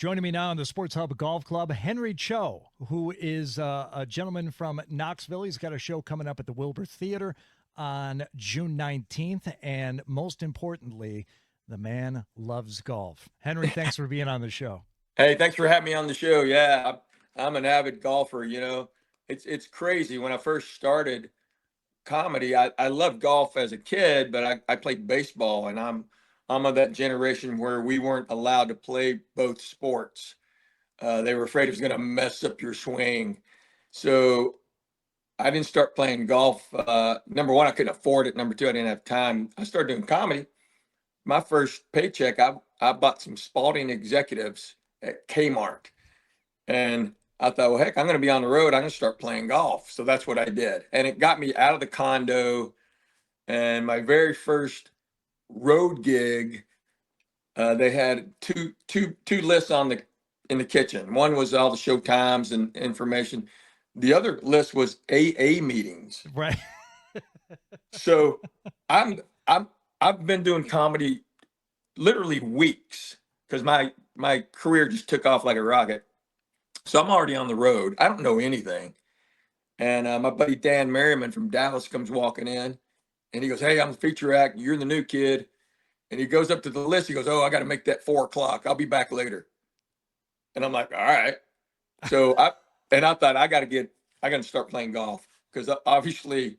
Joining me now in the Sports Hub Golf Club, Henry Cho, who is a gentleman from Knoxville. He's got a show coming up at the Wilbur Theater on June 19th. And most importantly, the man loves golf. Henry, thanks for being on the show. Hey, thanks for having me on the show. Yeah, I'm an avid golfer. It's crazy. When I first started comedy, I loved golf as a kid, but I played baseball, and I'm of that generation where we weren't allowed to play both sports. They were afraid it was going to mess up your swing. So I didn't start playing golf. Number one, I couldn't afford it. Number two, I didn't have time. I started doing comedy. My first paycheck, I bought some Spalding executives at Kmart. And I thought, well, heck, I'm going to be on the road. I'm going to start playing golf. So that's what I did. And it got me out of the condo. And my very first road gig, they had two lists in the kitchen. One was all the show times and information. The other list was AA meetings. Right. So I've been doing comedy literally weeks because my career just took off like a rocket. So I'm already on the road. I don't know anything. And my buddy Dan Merriman from Dallas comes walking in, and he goes, "Hey, I'm the feature act. You're the new kid." And he goes up to the list. He goes, "Oh, I got to make that 4 o'clock. I'll be back later." And I'm like, "All right." So I thought I got to start playing golf because obviously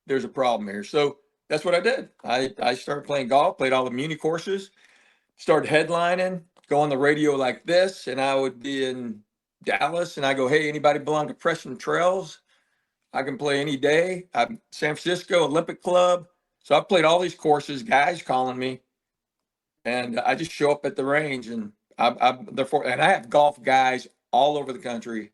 there's a problem here. So that's what I did. I started playing golf, played all the muni courses, started headlining, go on the radio like this, and I would be in Dallas, and I go, "Hey, anybody belong to Preston Trails? I can play any day." I'm San Francisco Olympic Club. So I played all these courses, guys calling me, and I just show up at the range, and and I have golf guys all over the country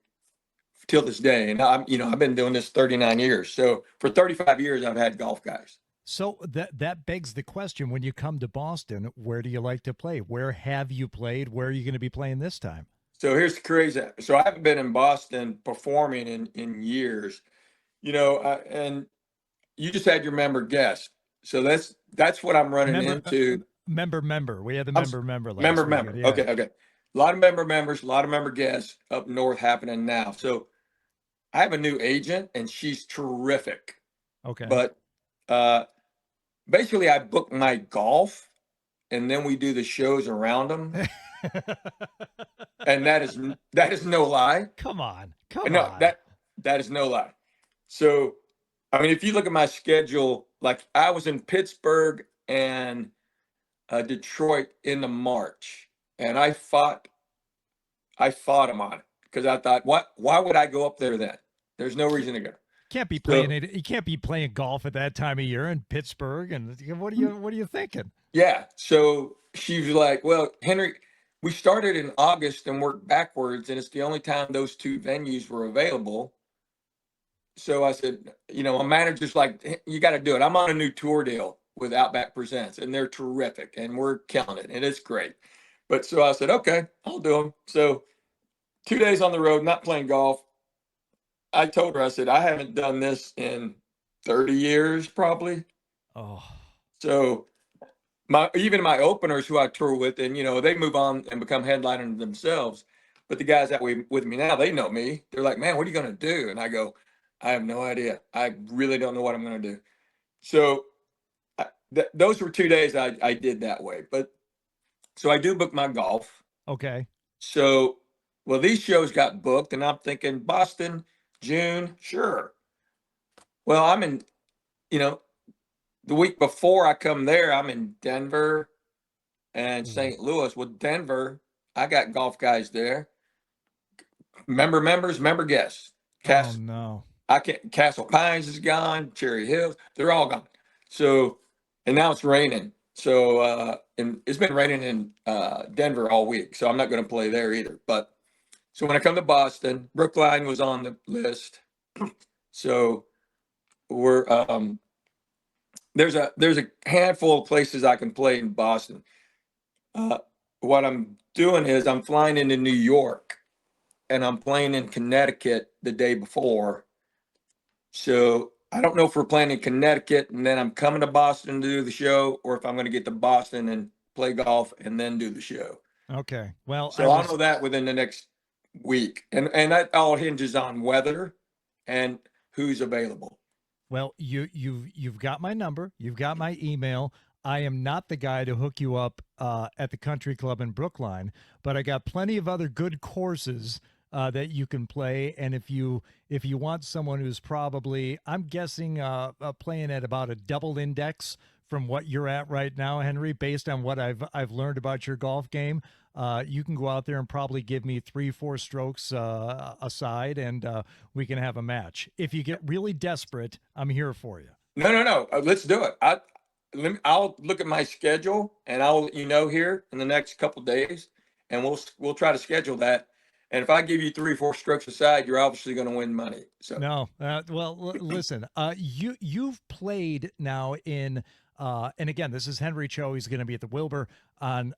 till this day. And I've been doing this 39 years. So for 35 years, I've had golf guys. So that begs the question, when you come to Boston, where do you like to play? Where have you played? Where are you going to be playing this time? So here's the crazy. So I haven't been in Boston performing in years, and you just had your member guest. So that's what I'm running into. Member. We had the member last member. weekend. Yeah. Okay. A lot of members, a lot of member guests up north happening now. So I have a new agent, and she's terrific. Okay. But basically, I book my golf, and then we do the shows around them. And that is no lie. Come on. That is no lie. So, I mean, if you look at my schedule, like I was in Pittsburgh and Detroit in the March, and I fought him on it because I thought, why would I go up there then? There's no reason to go. You can't be playing golf at that time of year in Pittsburgh. And what are you thinking? Yeah. So she was like, "Well, Henry, we started in August and worked backwards, and it's the only time those two venues were available." So I said, my manager's like, "You got to do it. I'm on a new tour deal with Outback Presents, and they're terrific, and we're killing it, and it's great." But so I said, "Okay, I'll do them." So 2 days on the road, not playing golf. I told her, I said, "I haven't done this in 30 years, probably." Oh. So even my openers who I tour with, and they move on and become headliners themselves. But the guys that were with me now, they know me. They're like, "Man, what are you going to do?" And I go, "I have no idea. I really don't know what I'm going to do." So those were 2 days I did that way. But so I do book my golf. Okay. So, well, these shows got booked, and I'm thinking Boston, June, sure. Well, I'm in, the week before I come there, I'm in Denver and St. Louis. With Denver, I got golf guys there. Member guests. Oh no. Castle Pines is gone. Cherry Hills, they're all gone. So, and now it's raining. So, and it's been raining in Denver all week. So I'm not going to play there either. But so when I come to Boston, Brookline was on the list. So we're there's a handful of places I can play in Boston. What I'm doing is I'm flying into New York, and I'm playing in Connecticut the day before. So I don't know if we're playing in Connecticut and then I'm coming to Boston to do the show, or if I'm going to get to Boston and play golf and then do the show. Okay. Well, I So I'll was know that within the next week, and that all hinges on weather and who's available. Well, you've got my number, you've got my email. I am not the guy to hook you up at the country club in Brookline, but I got plenty of other good courses that you can play. And if you want someone who's probably, I'm guessing, playing at about a double index from what you're at right now, Henry, based on what I've learned about your golf game. You can go out there and probably give me 3-4 strokes aside, and we can have a match. If you get really desperate, I'm here for you. No, no, no. Let's do it. I'll look at my schedule and I'll let you know here in the next couple days, and we'll try to schedule that. And if I give you 3-4 strokes aside, you're obviously going to win money. So No, well, listen, you've played now in, and again, this is Henry Cho. He's going to be at the Wilbur on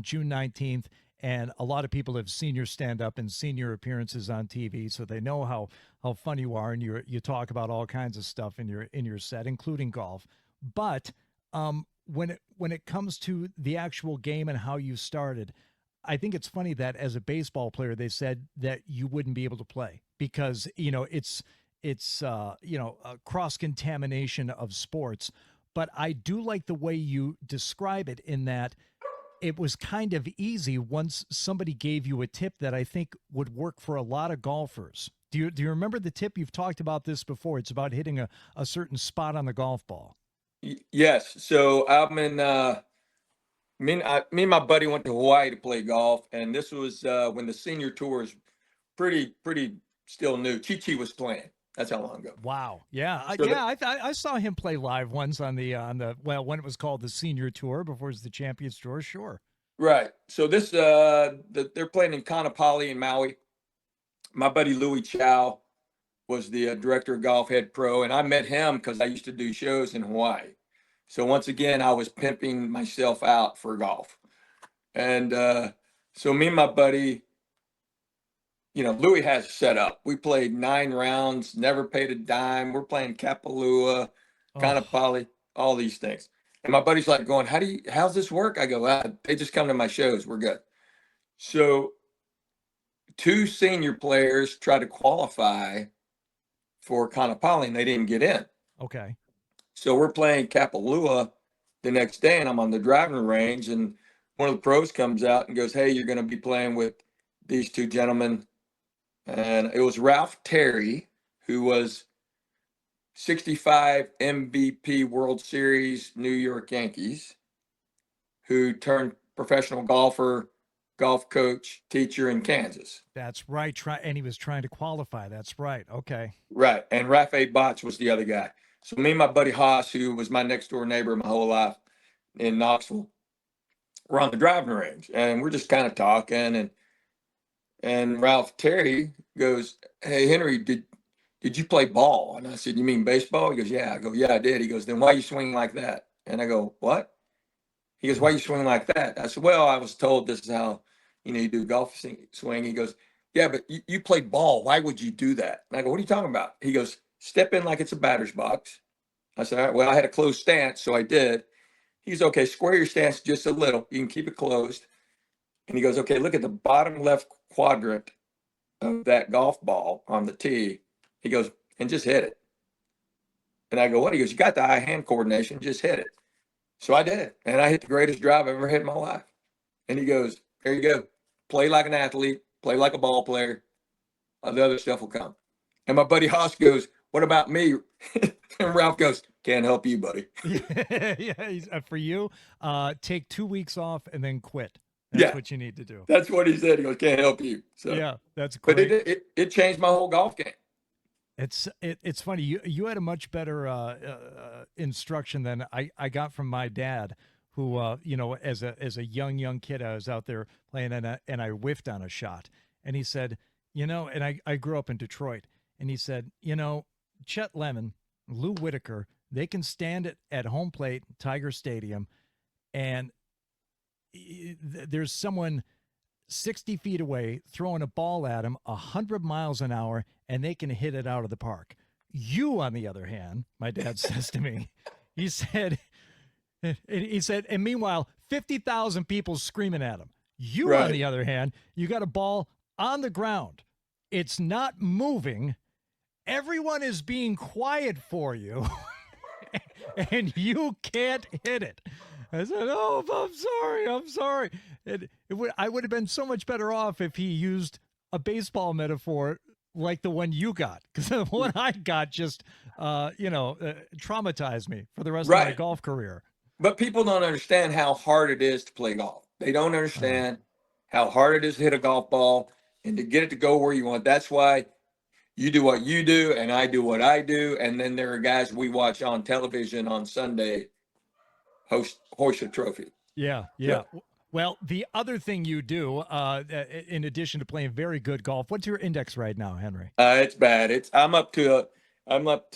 June 19th, and a lot of people have seen your stand up and seen your appearances on TV, so they know how fun you are, and you talk about all kinds of stuff in your set, including golf. But when it comes to the actual game and how you started, I think it's funny that as a baseball player, they said that you wouldn't be able to play because, it's a cross contamination of sports. But I do like the way you describe it in that it was kind of easy once somebody gave you a tip that I think would work for a lot of golfers. Do you remember the tip? You've talked about this before. It's about hitting a certain spot on the golf ball. yes. So I'm in. Me and my buddy went to Hawaii to play golf, and this was when the senior tour was pretty still new. Chi Chi was playing. That's how long ago. Wow. Yeah. So Yeah. I saw him play live once on the well, when it was called the Senior Tour before it was the Champions Tour. Sure. right. So this they're playing in Kaanapali in Maui. My buddy Louis Chow was the director of golf, head pro, and I met him because I used to do shows in Hawaii. So once again, I was pimping myself out for golf, and so me and my buddy, Louis has it set up. We played 9 rounds, never paid a dime. We're playing Kapalua, Oh, Kaanapali, all these things. And my buddy's like going, how's this work? I go, they just come to my shows. We're good. So 2 senior players tried to qualify for Kaanapali and they didn't get in. okay. So we're playing Kapalua the next day and I'm on the driving range and one of the pros comes out and goes, hey, you're going to be playing with these 2 gentlemen. And it was Ralph Terry, who was 65 MVP World Series New York Yankees, who turned professional golfer, golf coach, teacher in Kansas. That's right. And he was trying to qualify. That's right. Okay. Right. And Rafe Botch was the other guy. So me and my buddy Haas, who was my next door neighbor my whole life in Knoxville, we're on the driving range and we're just kind of talking and Ralph Terry goes, hey Henry, did you play ball? And I said, you mean baseball? He goes, yeah. I go, yeah, I did. He goes, then why you swing like that? And I go, what? He goes, why you swing like that? I said, well, I was told this is how, you do golf swing. He goes, yeah, but you played ball. Why would you do that? And I go, what are you talking about? He goes, step in like it's a batter's box. I said, all right, well, I had a closed stance, so I did. He's okay, square your stance just a little. You can keep it closed. And he goes, okay, look at the bottom left quadrant of that golf ball on the tee. He goes, and just hit it. And I go, what? He goes, you got the eye-hand coordination, just hit it. So I did. And I hit the greatest drive I've ever hit in my life. And he goes, there you go. Play like an athlete, play like a ball player. The other stuff will come. And my buddy Haas goes, what about me? And Ralph goes, can't help you, buddy. Yeah. For you, take 2 weeks off and then quit. That's what you need to do. That's what he said. He goes, can't help you. So Yeah, that's but great. it changed my whole golf game. It's funny. You had a much better instruction than I got from my dad, who as a young kid, I was out there playing and I whiffed on a shot, and he said, and I grew up in Detroit, and he said, Chet Lemon, Lou Whitaker, they can stand at home plate, Tiger Stadium, and there's someone 60 feet away throwing a ball at him 100 miles an hour and they can hit it out of the park. You, on the other hand, my dad says to me, he said, and meanwhile, 50,000 people screaming at him. You, on Right. the other hand, you got a ball on the ground. It's not moving. Everyone is being quiet for you, and you can't hit it. I said, "Oh, I'm sorry. I'm sorry." I would have been so much better off if he used a baseball metaphor like the one you got, because the one I got just, traumatized me for the rest of my Right. golf career. But people don't understand how hard it is to play golf. They don't Uh, understand how hard it is to hit a golf ball and to get it to go where you want. That's why you do what you do and I do what I do. And then there are guys we watch on television on Sunday hoist a trophy. yeah, So yeah. Well, the other thing you do, in addition to playing very good golf, what's your index right now, Henry? it's bad. I'm up to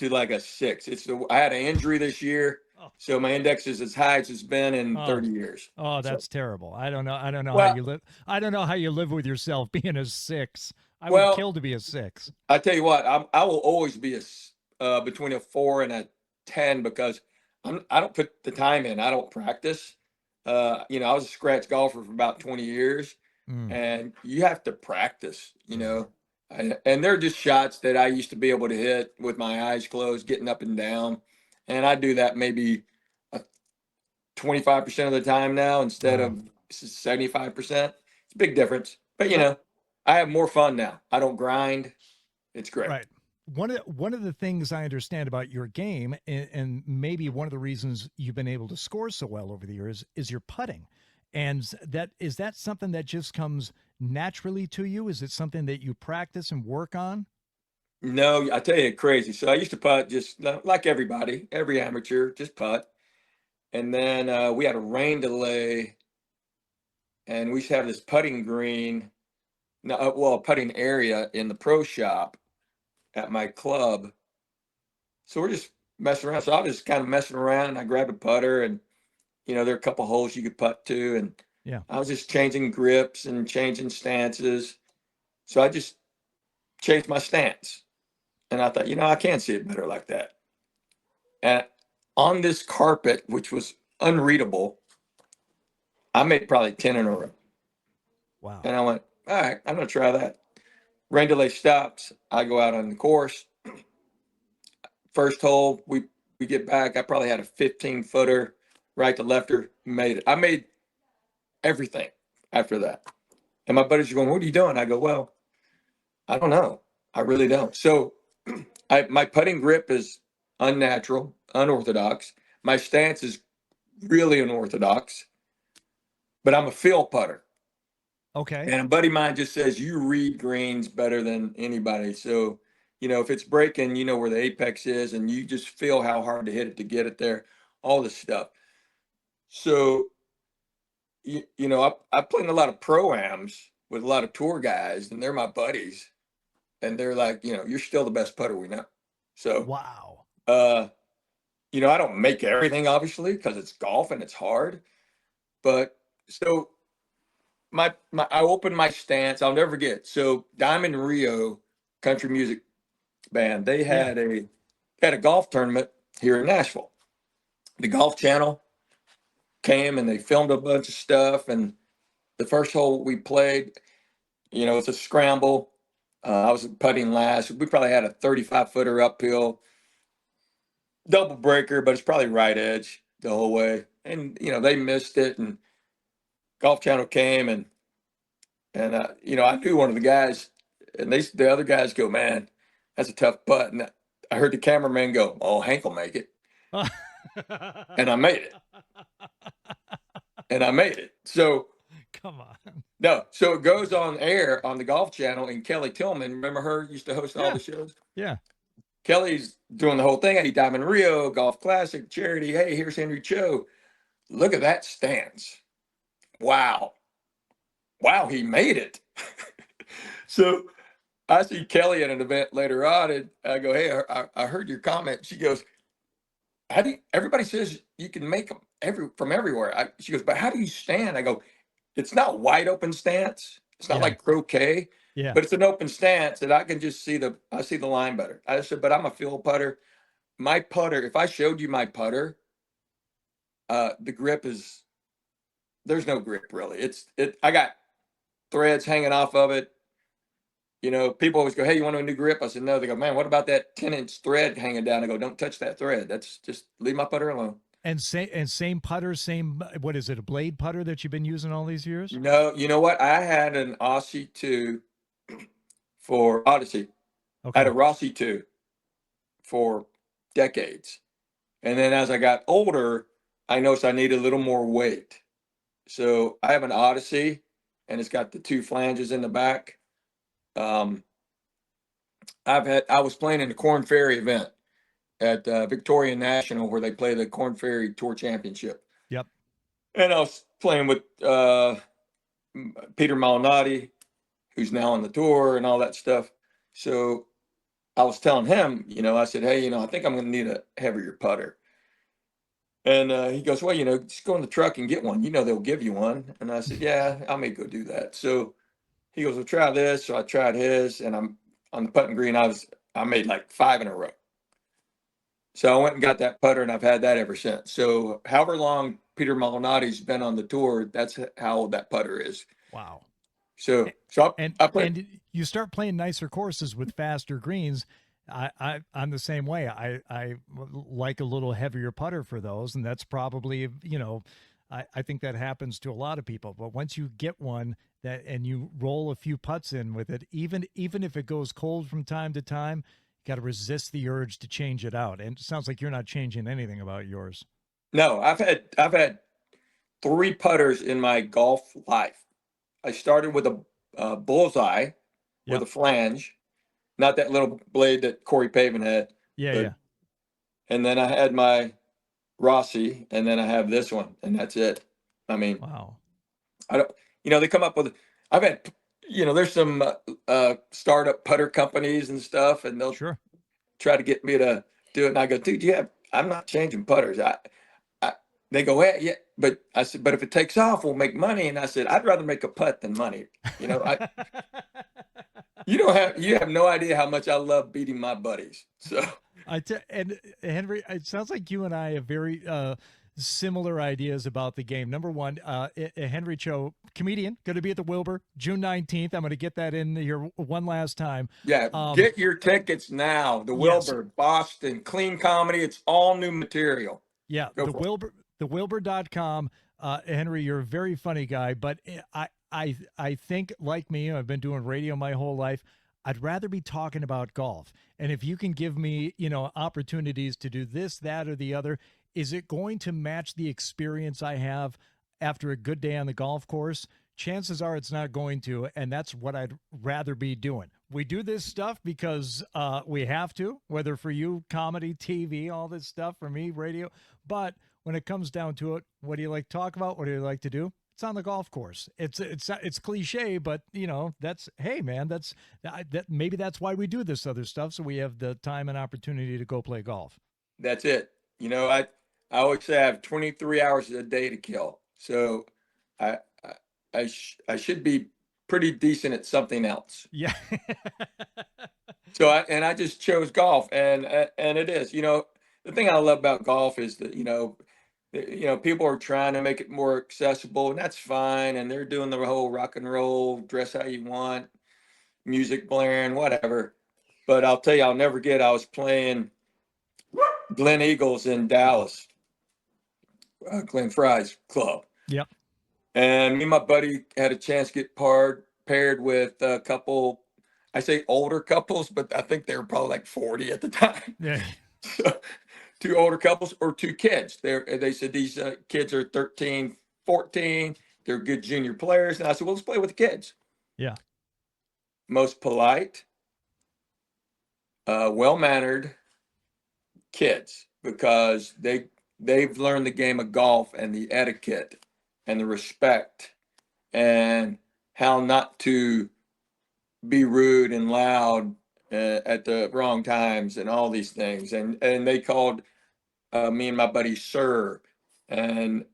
like a 6. I had an injury this year, Oh, so my index is as high as it's been in oh, 30 years. oh, So that's terrible. I don't know. I don't know how well, you live. I don't know how you live with yourself being a 6. I would well, kill to be a 6. I tell you what, I will always be between a 4 and a 10 because I don't put the time in. I don't practice. I was a scratch golfer for about 20 years, Mm, and you have to practice. yeah. And they're just shots that I used to be able to hit with my eyes closed, getting up and down, and I do that maybe 25% of the time now instead Wow. of 75%. It's a big difference, but What? I have more fun now. I don't grind. It's great. Right. One of the things I understand about your game, and maybe one of the reasons you've been able to score so well over the years, is your putting. And that something that just comes naturally to you? Is it something that you practice and work on? No, I tell you, crazy. So I used to putt just like everybody, every amateur, just putt. And then we had a rain delay, and we used to have this putting green, no, a putting area in the pro shop at my club. So we're just messing around. So I was just kind of messing around. And I grabbed a putter, and there are a couple holes you could putt to, and Yeah. I was just changing grips and changing stances. So I just changed my stance, and I thought, I can't see it better like that. And on this carpet, which was unreadable, I made probably 10 in a row. Wow. And I went, all right, I'm going to try that. Rain delay stops. I go out on the course. First hole, we get back. I probably had a 15-footer, right to lefter, made it. I made everything after that. And my buddies are going, what are you doing? I go, well, I don't know. I really don't. So my putting grip is unnatural, unorthodox. My stance is really unorthodox, but I'm a field putter. Okay. And a buddy of mine just says you read greens better than anybody. So, if it's breaking, you know where the apex is, and you just feel how hard to hit it to get it there, all this stuff. So, I play in a lot of pro-ams with a lot of tour guys, and they're my buddies, and they're like, you're still the best putter we know. So, Wow. uh, I don't make everything obviously because it's golf and it's hard, but so I opened my stance. I'll never forget. So Diamond Rio Country Music Band, they Yeah. had a golf tournament here in Nashville. The Golf Channel came and they filmed a bunch of stuff. And the first hole we played, it's a scramble. I was putting last. We probably had a 35-footer uphill, double breaker, but it's probably right edge the whole way. And they missed it. And Golf Channel came and I knew one of the guys, and the other guys go, man, that's a tough putt. And I heard the cameraman go, oh, Hank will make it, and I made it, and I made it. So Come on. no, so it goes on air on the Golf Channel, and Kelly Tillman, remember her, used to host all Yeah. the shows. Yeah. Kelly's doing the whole thing. Hey, Diamond Rio, Golf Classic, charity. Hey, here's Henry Cho. Look at that stance. Wow, wow, he made it. So I see Kelly at an event later on, and I go, "Hey, I heard your comment." She goes, "How do you, everybody says you can make them from everywhere?" She goes, "But how do you stand?" I go, "It's not wide open stance. It's not Yeah. like croquet, Yeah. but it's an open stance that I can just I see the line better." I said, "But I'm a field putter. My putter. If I showed you my putter, the grip is there's no grip really. I got threads hanging off of it. You know, people always go, "Hey, you want a new grip?" I said, "No." They go, "Man, what about that 10-inch thread hanging down?" I go, "Don't touch that thread. That's just leave my putter alone." And same putter, same what is it, a blade putter that you've been using all these years? No, you know what? I had an Aussie 2 for Odyssey. I had Okay. a Rossi 2 for decades. And then as I got older, I noticed I needed a little more weight. So I have an Odyssey and it's got the 2 flanges in the back. Um, I was playing in the Corn Ferry event at Victoria National where they play the Corn Ferry Tour Championship. Yep. And I was playing with Peter Malnati, who's now on the tour and all that stuff. So I was telling him, you know, I said, "Hey, you know, I think I'm going to need a heavier putter." And he goes, "Well, you know, just go in the truck and get one. You know, they'll give you one." And I said, "Yeah, I may go do that." So he goes, "Well, try this." So I tried his, and I'm on the putting green. I made like 5 in a row. So I went and got that putter, and I've had that ever since. So however long Peter Malnati's been on the tour, that's how old that putter is. Wow. So and I put and you start playing nicer courses with faster greens. I'm the same way. I like a little heavier putter for those, and that's probably, you know, I think that happens to a lot of people. But once you get one that and you roll a few putts in with it, even if it goes cold from time to time, you got to resist the urge to change it out. And it sounds like you're not changing anything about yours. no, I've had 3 putters in my golf life. I started with a bullseye with a Yep. flange, not that little blade that Corey Pavin had, Yeah. but Yeah. and then I had my Rossi, and then I have this one, and that's it. I mean, Wow. I don't, you know, they come up with. I've had, you know, there's some startup putter companies and stuff, and they'll Sure. try to get me to do it, and I go, "Dude, I'm not changing putters." I they go, "Yeah, yeah," but I said, "But if it takes off, we'll make money." And I said, "I'd rather make a putt than money." You know, you have no idea how much I love beating my buddies. So And Henry, it sounds like you and I have very similar ideas about the game. Number one, Henry Cho, comedian, going to be at the Wilbur June 19th. I'm going to get that in here one last time. yeah, Um, get your tickets now. The yes, Wilbur, Boston, clean comedy. It's all new material. yeah, Go for it. the Wilbur.com. Henry, you're a very funny guy, but I think like me, I've been doing radio my whole life. I'd rather be talking about golf. And if you can give me, you know, opportunities to do this, that, or the other, is it going to match the experience I have after a good day on the golf course? Chances are it's not going to, and that's what I'd rather be doing. We do this stuff because we have to, whether for you, comedy, TV, all this stuff, for me, radio. But when it comes down to it, what do you like to talk about? What do you like to do? It's on the golf course. It's cliche, but you know that's hey man, that maybe that's why we do this other stuff, so we have the time and opportunity to go play golf. That's it. You know, I always say I have 23 hours a day to kill. So I I should be pretty decent at something else. Yeah. So I just chose golf, and it is. You know, the thing I love about golf is that people are trying to make it more accessible, and that's fine. And they're doing the whole rock and roll, dress how you want, music blaring, whatever. But I'll tell you, I'll never get. I was playing Glen Eagles in Dallas, Glenn Fry's club. Yep. And me and my buddy had a chance to get paired with a couple, I say older couples, but I think they were probably like 40 at the time. Yeah. So, 2 older couples or 2 kids. They said these kids are 13, 14. They're good junior players. And I said, well, let's play with the kids. Yeah. Most polite, well-mannered kids because they've learned the game of golf and the etiquette and the respect and how not to be rude and loud at the wrong times and all these things. And they called me and my buddy sir, and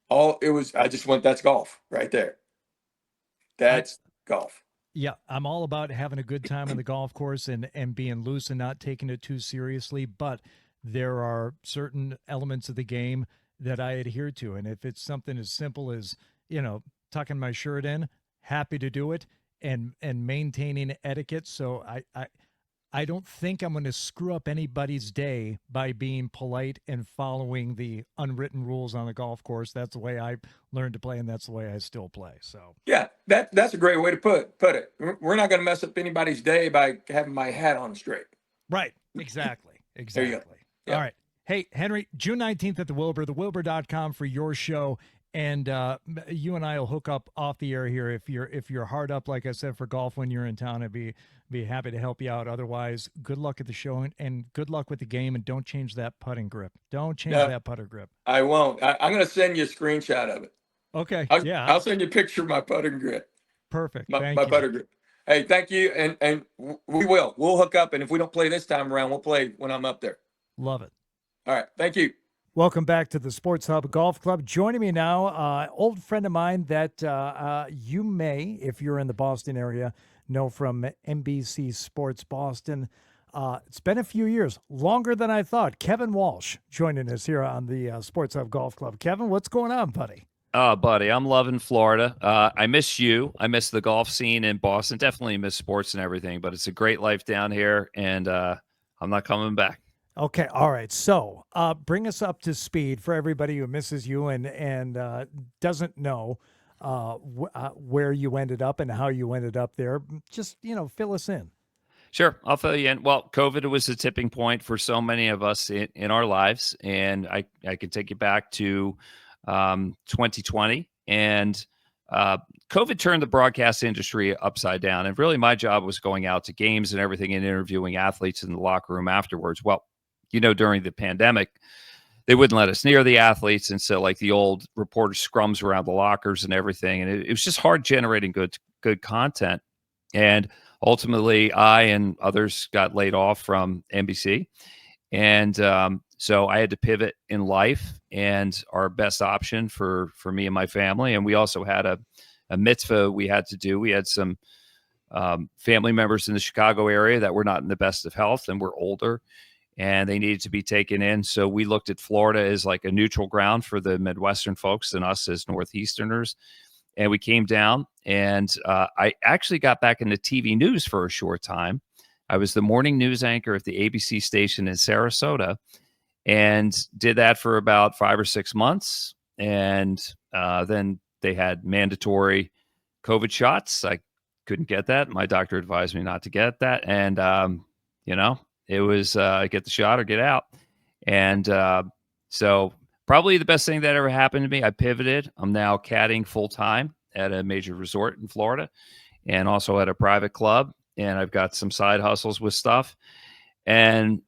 all it was. I just went. That's golf right there. I That's golf. Yeah, I'm all about having a good time on the golf course and being loose and not taking it too seriously, but there are certain elements of the game that I adhere to. And if it's something as simple as, tucking my shirt in, happy to do it, and maintaining etiquette. So I don't think I'm going to screw up anybody's day by being polite and following the unwritten rules on the golf course. That's the way I learned to play, and that's the way I still play. So Yeah, that's a great way to put it. We're not going to mess up anybody's day by having my hat on straight. right, exactly, There you go. exactly. Yeah. All right, hey Henry, June 19th at the Wilbur, thewilbur.com for your show. And you and I will hook up off the air here if you're hard up, like I said, for golf when you're in town. I'd be happy to help you out. Otherwise, good luck at the show and good luck with the game. And don't change that putting grip. Don't change No, that putter grip. I won't. I'm going to send you a screenshot of it. Okay. Yeah. I'll send you a picture of my putting grip. Perfect. My Thank you. putter grip. Hey, thank you. And we'll hook up. And if we don't play this time around, we'll play when I'm up there. Love it. All right. Thank you. Welcome back to the Sports Hub Golf Club. Joining me now, old friend of mine that you may, if you're in the Boston area, know from NBC Sports Boston. It's been a few years, longer than I thought. Kevin Walsh joining us here on the Sports Hub Golf Club. Kevin, what's going on, buddy? Oh, buddy, I'm loving Florida. I miss you. I miss the golf scene in Boston. Definitely miss sports and everything, but it's a great life down here, and I'm not coming back. Okay, all right. So, bring us up to speed for everybody who misses you and doesn't know where you ended up and how you ended up there. Just fill us in. Sure, I'll fill you in. Well, COVID was a tipping point for so many of us in our lives, and I can take you back to 2020, and COVID turned the broadcast industry upside down. And really, my job was going out to games and everything and interviewing athletes in the locker room afterwards. Well, during the pandemic, they wouldn't let us near the athletes. And so like the old reporter scrums around the lockers and everything. And it was just hard generating good content. And ultimately, I and others got laid off from NBC. And so I had to pivot in life, and our best option for me and my family. And we also had a mitzvah we had to do. We had some family members in the Chicago area that were not in the best of health and were older, and they needed to be taken in. So we looked at Florida as like a neutral ground for the Midwestern folks and us as Northeasterners. And we came down, and I actually got back into TV news for a short time. I was the morning news anchor at the ABC station in Sarasota, and did that for about 5 or 6 months. And then they had mandatory COVID shots. I couldn't get that. My doctor advised me not to get that. And, it was get the shot or get out. And so probably the best thing that ever happened to me, I pivoted. I'm now caddying full time at a major resort in Florida, and also at a private club. And I've got some side hustles with stuff. And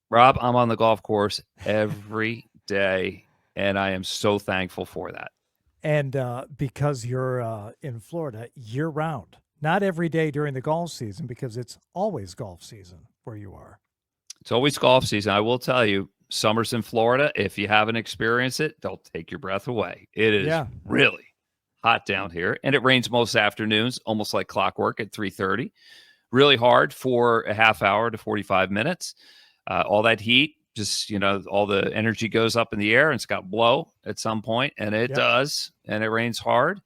Rob, I'm on the golf course every day, and I am so thankful for that. And because you're in Florida year round, not every day during the golf season, because it's always golf season where you are. It's always golf season. I will tell you, summers in Florida, if you haven't experienced it, they'll take your breath away. It is really hot down here, and it rains most afternoons, almost like clockwork at 3:30. Really hard for a half hour to 45 minutes. All that heat, just, all the energy goes up in the air, and it's got to blow at some point, and it does, and it rains hard.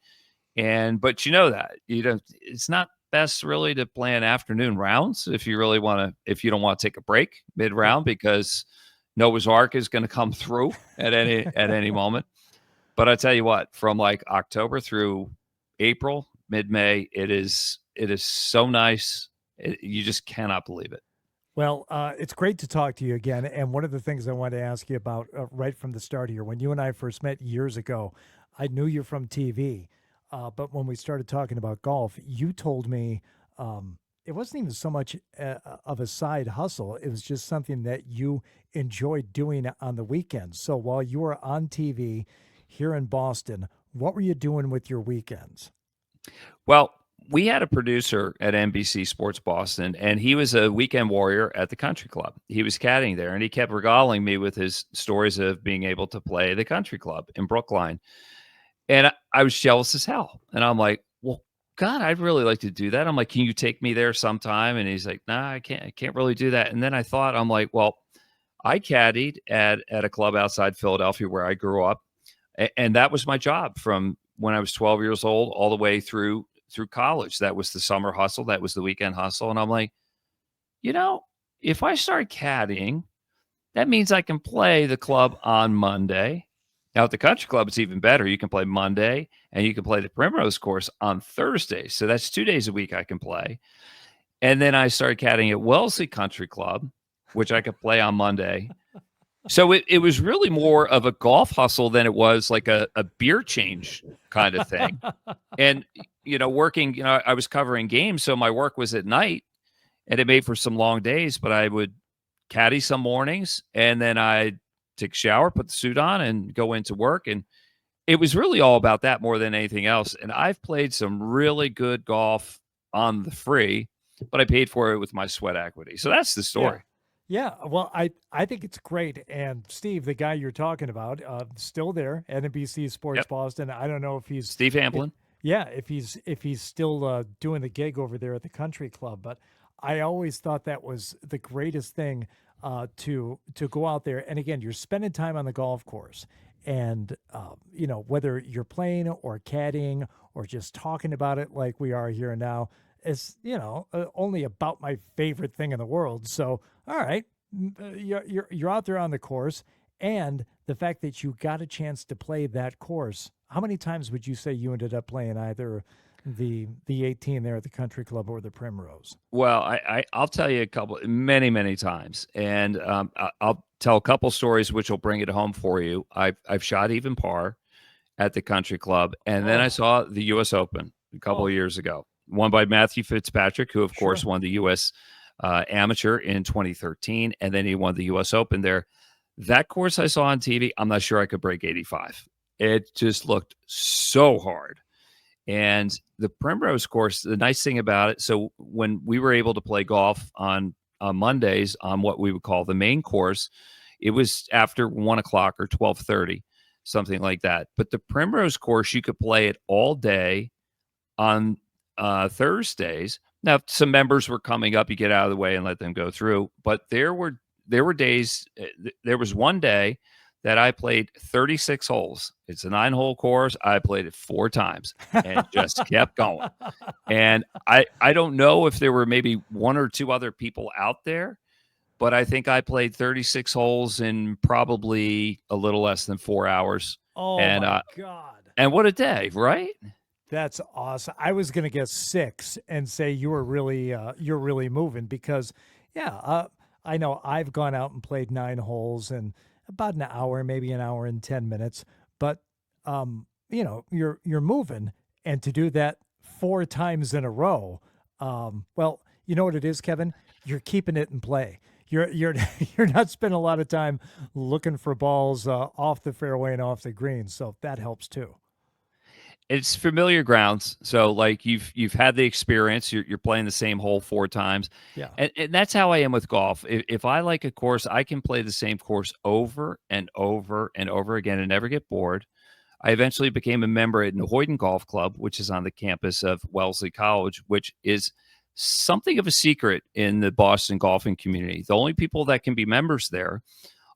But it's not best really to plan afternoon rounds if you don't want to take a break mid round, because Noah's Ark is going to come through at any moment. But I tell you what, from like October through April, mid-May, it is so nice. You just cannot believe it. Well, it's great to talk to you again. And one of the things I wanted to ask you about right from the start here, when you and I first met years ago, I knew you from TV. But when we started talking about golf, you told me it wasn't even so much of a side hustle. It was just something that you enjoyed doing on the weekends. So while you were on TV here in Boston, what were you doing with your weekends? Well, we had a producer at NBC Sports Boston, and he was a weekend warrior at the country club. He was caddying there, and he kept regaling me with his stories of being able to play the country club in Brookline. And I was jealous as hell. And I'm like, well, God, I'd really like to do that. I'm like, can you take me there sometime? And he's like, nah, I can't really do that. And then I thought, I'm like, well, I caddied at a club outside Philadelphia where I grew up. And that was my job from when I was 12 years old all the way through college. That was the summer hustle. That was the weekend hustle. And I'm like, if I start caddying, that means I can play the club on Monday. Now at the country club, it's even better. You can play Monday and you can play the Primrose course on Thursday. So that's 2 days a week I can play. And then I started caddying at Wellesley Country Club, which I could play on Monday. So it was really more of a golf hustle than it was like a beer change kind of thing. And, working, I was covering games. So my work was at night and it made for some long days, but I would caddy some mornings and then I'd take a shower, put the suit on and go into work. And it was really all about that more than anything else. And I've played some really good golf on the free, but I paid for it with my sweat equity. So that's the story. Yeah, well, I think it's great. And Steve, the guy you're talking about, still there, NBC Sports Boston. I don't know if he's Steve Hamplin. If he's still doing the gig over there at the country club. But I always thought that was the greatest thing to go out there. And again, you're spending time on the golf course, and whether you're playing or caddying or just talking about it like we are here now. Is only about my favorite thing in the world. So, all right, you're out there on the course, and the fact that you got a chance to play that course. How many times would you say you ended up playing either the 18 there at the country club or the Primrose? Well, I'll tell you many times, and I'll tell a couple stories which will bring it home for you. I've shot even par at the country club, and then I saw the U.S. Open a couple of years ago. Won by Matthew Fitzpatrick, who, of course, won the U.S. Amateur in 2013, and then he won the U.S. Open there. That course I saw on TV, I'm not sure I could break 85. It just looked so hard. And the Primrose course, the nice thing about it, so when we were able to play golf on Mondays on what we would call the main course, it was after 1 o'clock or 12:30, something like that. But the Primrose course, you could play it all day on Thursdays. Now, if some members were coming up, you get out of the way and let them go through. But there were days. There was one day that I played 36 holes. It's a 9-hole course. I played it 4 times and just kept going. And I don't know if there were maybe 1 or 2 other people out there, but I think I played 36 holes in probably a little less than 4 hours. Oh, my God. And what a day, right? That's awesome. I was going to guess 6 and say you're really moving because, I know I've gone out and played 9 holes in about an hour, maybe an hour and 10 minutes. But, you're moving, and to do that 4 times in a row, well, you know what it is, Kevin? You're keeping it in play. You're not spending a lot of time looking for balls off the fairway and off the green, so that helps too. It's familiar grounds. So like you've had the experience, you're playing the same hole 4 times. Yeah. And that's how I am with golf. If I like a course, I can play the same course over and over and over again and never get bored. I eventually became a member at Nahoyden Golf Club, which is on the campus of Wellesley College, which is something of a secret in the Boston golfing community. The only people that can be members there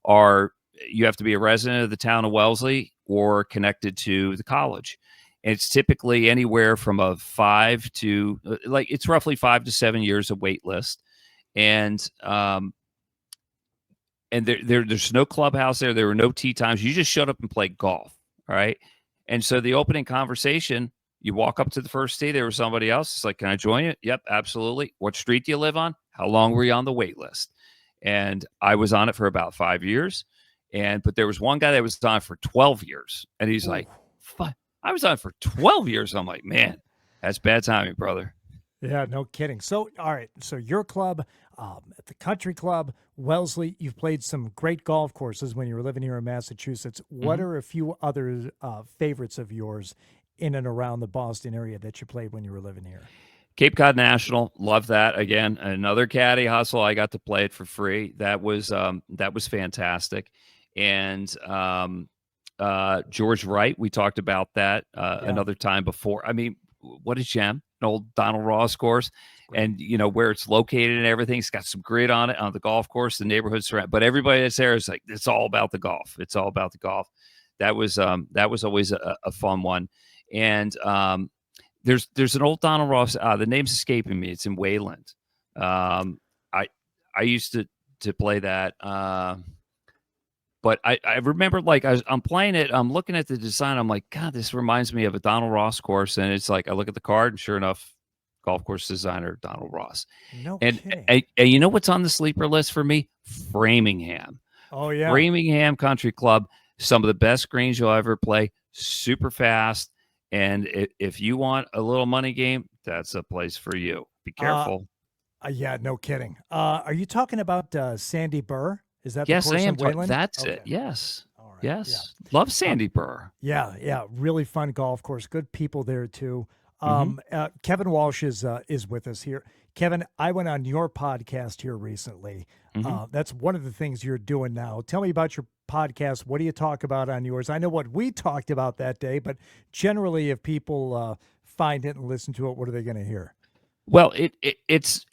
are you have to be a resident of the town of Wellesley or connected to the college. And it's typically anywhere from a 5 to it's roughly 5 to 7 years of wait list. And there's no clubhouse there. There were no tee times. You just showed up and played golf. All right. And so the opening conversation, you walk up to the first tee, there was somebody else. It's like, can I join you? Yep, absolutely. What street do you live on? How long were you on the wait list? And I was on it for about 5 years. But there was one guy that was on it for 12 years. And he's like, I was on for 12 years. I'm like, man, that's bad timing, brother. Yeah, no kidding. So, all right. So your club, at the country club, Wellesley, you've played some great golf courses when you were living here in Massachusetts. What are a few other favorites of yours in and around the Boston area that you played when you were living here? Cape Cod National, love that. Again, another caddy hustle. I got to play it for free. That was fantastic. And George Wright, we talked about that another time before. I mean, what a gem, an old Donald Ross course. And, where it's located and everything, it's got some grid on it, on the golf course, the neighborhood surround. But everybody that's there is like, it's all about the golf. It's all about the golf. That was always a fun one. And there's an old Donald Ross. The name's escaping me. It's in Wayland. I used to play that. But I remember, like, I'm playing it. I'm looking at the design. I'm like, God, this reminds me of a Donald Ross course. And it's like, I look at the card, and sure enough, golf course designer Donald Ross. No And, kidding. and you know what's on the sleeper list for me? Framingham. Oh, yeah. Framingham Country Club. Some of the best greens you'll ever play. Super fast. And if you want a little money game, that's a place for you. Be careful. Yeah, no kidding. Are you talking about Sandy Burr? Is that Yes, the course I am. in Wayland? That's Okay. it. Yes. All right. Yes. Love Sandy Burr. Yeah. Really fun golf course. Good people there too. Mm-hmm. Kevin Walsh is with us here. Kevin, I went on your podcast here recently. Mm-hmm. That's one of the things you're doing now. Tell me about your podcast. What do you talk about on yours? I know what we talked about that day, but generally, if people find it and listen to it, what are they going to hear? Well, it's.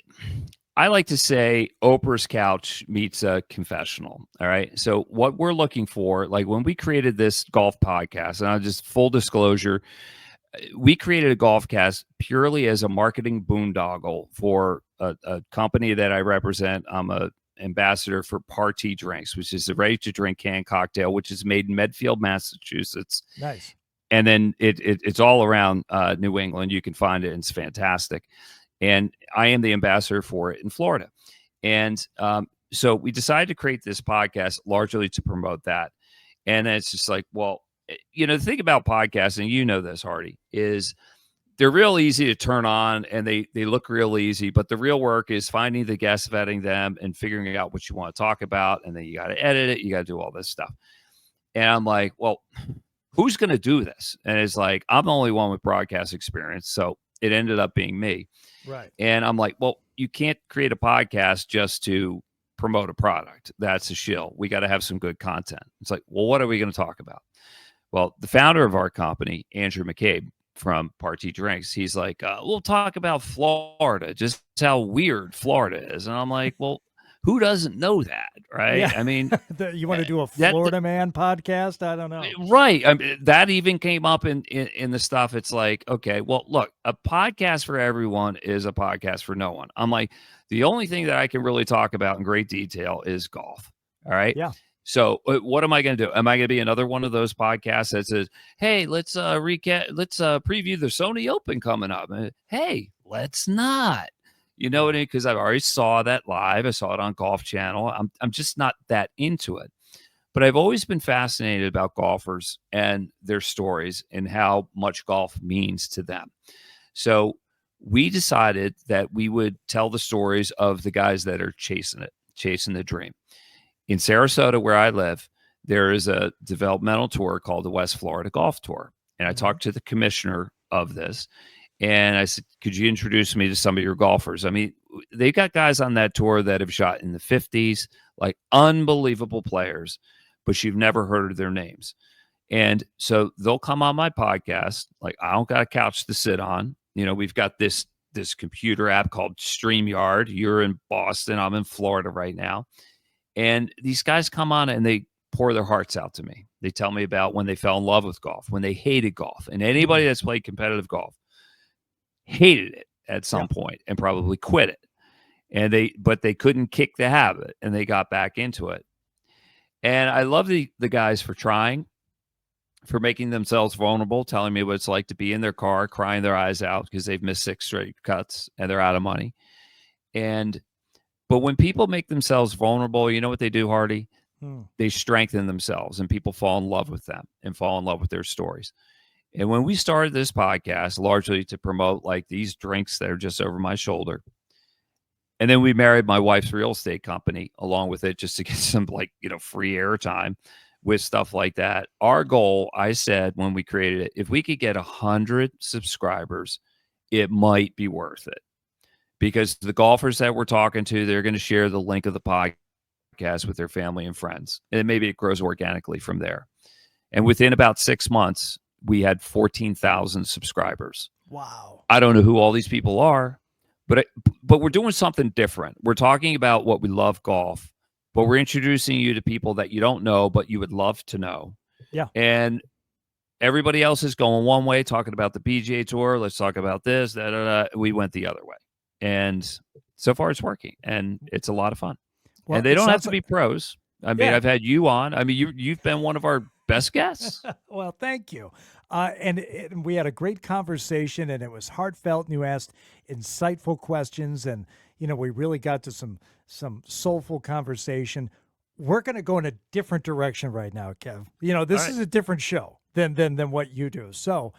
I like to say Oprah's couch meets a confessional. All right. So what we're looking for, like when we created this golf podcast, and I'll just full disclosure, we created a golf cast purely as a marketing boondoggle for a company that I represent. I'm a ambassador for Party Drinks, which is a ready-to-drink canned cocktail, which is made in Medfield, Massachusetts. Nice. And then it's all around New England. You can find it, and it's fantastic. And I am the ambassador for it in Florida. And so we decided to create this podcast largely to promote that. And it's just like, well, the thing about podcasting, this, Hardy, is they're real easy to turn on, and they look real easy. But the real work is finding the guests, vetting them, and figuring out what you want to talk about. And then you got to edit it. You got to do all this stuff. And I'm like, well, who's going to do this? And it's like, I'm the only one with broadcast experience. So it ended up being me. Right. And I'm like, well, you can't create a podcast just to promote a product. That's a shill. We got to have some good content. It's like, well, what are we going to talk about? Well, the founder of our company, Andrew McCabe from Party Drinks, he's like, we'll talk about Florida, just how weird Florida is. And I'm like, well, who doesn't know that, right? Yeah. I mean, you want to do a Florida man podcast? I don't know. Right. I mean, that even came up in the stuff. It's like, okay, well, look, a podcast for everyone is a podcast for no one. I'm like, the only thing that I can really talk about in great detail is golf. All right. Yeah. So what am I going to do? Am I going to be another one of those podcasts that says, hey, let's preview the Sony Open coming up? Hey, let's not. You know what I mean? Because I already saw that live. I saw it on Golf Channel. I'm just not that into it. But I've always been fascinated about golfers and their stories and how much golf means to them. So we decided that we would tell the stories of the guys that are chasing the dream. In Sarasota, where I live, there is a developmental tour called the West Florida Golf Tour. And I talked to the commissioner of this. And I said, could you introduce me to some of your golfers? I mean, they got guys on that tour that have shot in the 50s, like unbelievable players, but you've never heard of their names. And so they'll come on my podcast. Like, I don't got a couch to sit on. We've got this computer app called StreamYard. You're in Boston. I'm in Florida right now. And these guys come on and they pour their hearts out to me. They tell me about when they fell in love with golf, when they hated golf. And anybody that's played competitive golf hated it at some point and probably quit it. But they couldn't kick the habit, and they got back into it. And I love the guys for trying, for making themselves vulnerable, telling me what it's like to be in their car, crying their eyes out because they've missed 6 straight cuts and they're out of money. But when people make themselves vulnerable, you know what they do, Hardy? They strengthen themselves, and people fall in love with them and fall in love with their stories. And when we started this podcast, largely to promote like these drinks that are just over my shoulder, and then we married my wife's real estate company along with it just to get some free airtime with stuff like that. Our goal, I said when we created it, if we could get 100 subscribers, it might be worth it. Because the golfers that we're talking to, they're going to share the link of the podcast with their family and friends. And maybe it grows organically from there. And within about 6 months, we had 14,000 subscribers. Wow. I don't know who all these people are, but we're doing something different. We're talking about what we love, golf, but we're introducing you to people that you don't know, but you would love to know. Yeah. And everybody else is going one way, talking about the PGA Tour. Let's talk about this. We went the other way, and so far it's working, and it's a lot of fun. Well, and they don't have to be pros. I mean, Yeah. I've had you on. I mean, you've been one of our best guests. Well, thank you. And we had a great conversation, and it was heartfelt, and you asked insightful questions, and we really got to some soulful conversation. We're going to go in a different direction right now, Kev. This is a different show than what you do. So,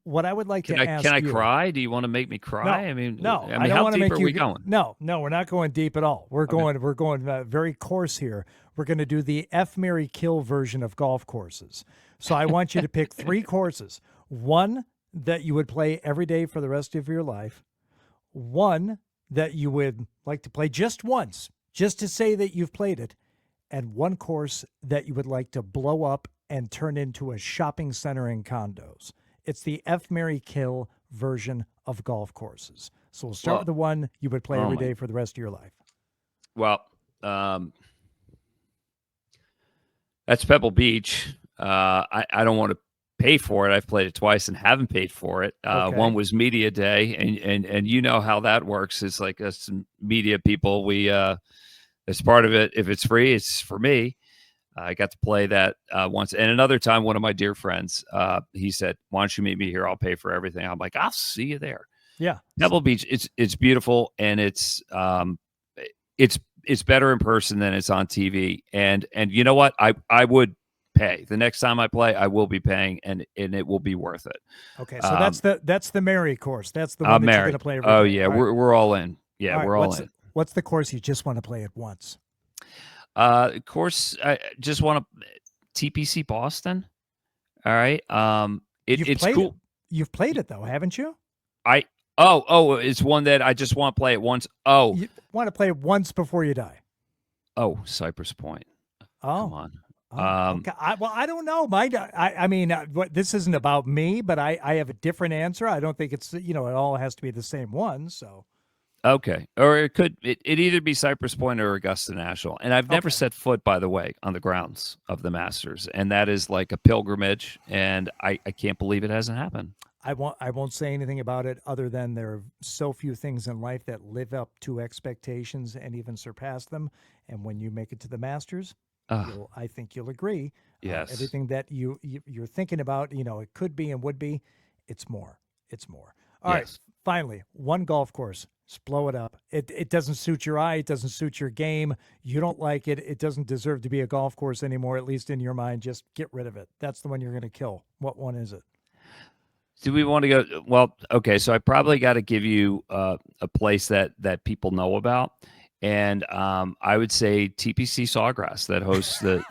what I would like to ask can I you, cry? Do you want to make me cry? No, I mean, no, I don't how want to deep make are you we going? No, we're not going deep at all. We're going very coarse here. We're going to do the F, Marry, Kill version of golf courses. So I want you to pick 3 courses. One that you would play every day for the rest of your life. One that you would like to play just once, just to say that you've played it. And one course that you would like to blow up and turn into a shopping center and condos. It's the F, Marry, Kill version of golf courses. So we'll start with the one you would play every day for the rest of your life. Well, that's Pebble Beach. I don't want to pay for it. I've played it twice and haven't paid for it. Okay. One was media day, and you know how that works. It's like us media people. We as part of it, if it's free, it's for me. I got to play that once. And another time, one of my dear friends, he said, why don't you meet me here? I'll pay for everything. I'm like, I'll see you there. Yeah. Pebble Beach, it's beautiful, and it's better in person than it's on TV. And you know what? I would pay. The next time I play, I will be paying, and it will be worth it. Okay, so that's the Marry course. That's the one that you're going to play every day. Yeah, we're all in. Yeah, we're all in. What's the course you just want to play at once? Course, I just want to TPC Boston. All right. It's cool. You've played it though, haven't you? It's one that I just want to play it once. Oh, you want to play it once before you die? Oh, Cypress Point. Oh, come on. Okay. I don't know. I mean, this isn't about me, but I have a different answer. I don't think it's it all has to be the same one. So. Okay. Or it could either be Cypress Point or Augusta National. And I've never set foot, by the way, on the grounds of the Masters. And that is like a pilgrimage. And I can't believe it hasn't happened. I won't say anything about it other than there are so few things in life that live up to expectations and even surpass them. And when you make it to the Masters, I think you'll agree. Yes. Everything that you're thinking about, it could be and would be, it's more. It's more. All right. Finally, one golf course. Just blow it up. It doesn't suit your eye. It doesn't suit your game. You don't like it. It doesn't deserve to be a golf course anymore, at least in your mind. Just get rid of it. That's the one you're going to kill. What one is it? Do we want to go? Well, okay. So I probably got to give you a place that people know about. And I would say TPC Sawgrass that hosts the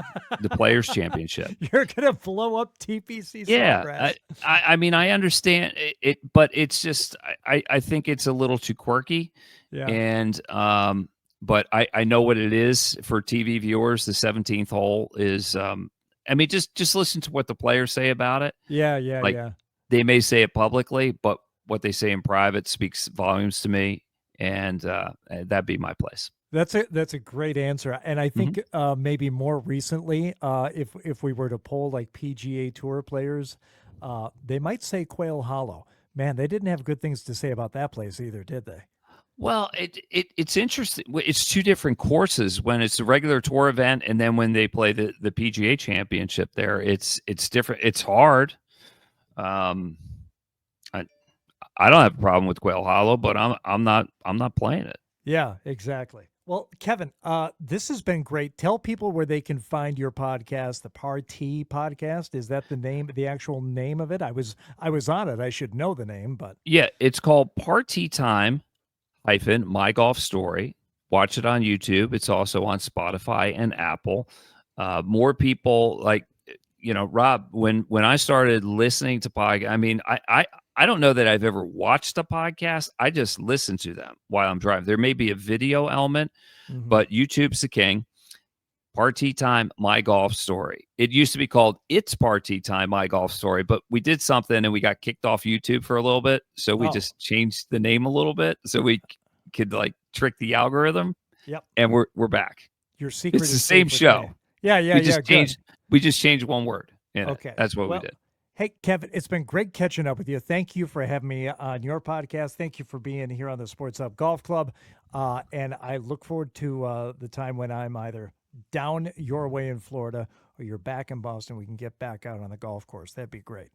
Players Championship. You're gonna blow up TPC Sawgrass. I mean, I understand it, but it's just I think it's a little too quirky. Yeah. And but I know what it is for TV viewers. The 17th hole is I mean, just listen to what the players say about it. Yeah. They may say it publicly, but what they say in private speaks volumes to me. And that'd be my place. That's a great answer, and I think maybe more recently, if we were to poll like PGA Tour players, they might say Quail Hollow. Man, they didn't have good things to say about that place either, did they? Well, it's interesting. It's two different courses. When it's a regular tour event, and then when they play the PGA Championship there, it's different. It's hard. I don't have a problem with Quail Hollow, but I'm not playing it. Yeah, exactly. Well, Kevin, this has been great. Tell people where they can find your podcast, the Party Podcast. Is that the actual name of it? I was on it. I should know the name, but yeah, it's called Party Time My Golf Story. Watch it on YouTube. It's also on Spotify and Apple. More people Rob, when I started listening to podcasts, I mean, I don't know that I've ever watched a podcast. I just listen to them while I'm driving. There may be a video element, but YouTube's the king. Party Time, My Golf Story. It used to be called It's Party Time, My Golf Story, but we did something and we got kicked off YouTube for a little bit. So we just changed the name a little bit so we could trick the algorithm. Yep. And we're back. Your secret it's is the same show. Yeah. We just changed one word. Okay. That's what we did. Hey, Kevin, it's been great catching up with you. Thank you for having me on your podcast. Thank you for being here on the Sports Hub Golf Club. And I look forward to the time when I'm either down your way in Florida or you're back in Boston. We can get back out on the golf course. That'd be great.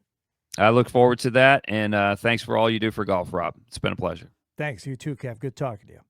I look forward to that. And thanks for all you do for golf, Rob. It's been a pleasure. Thanks. You too, Kev. Good talking to you.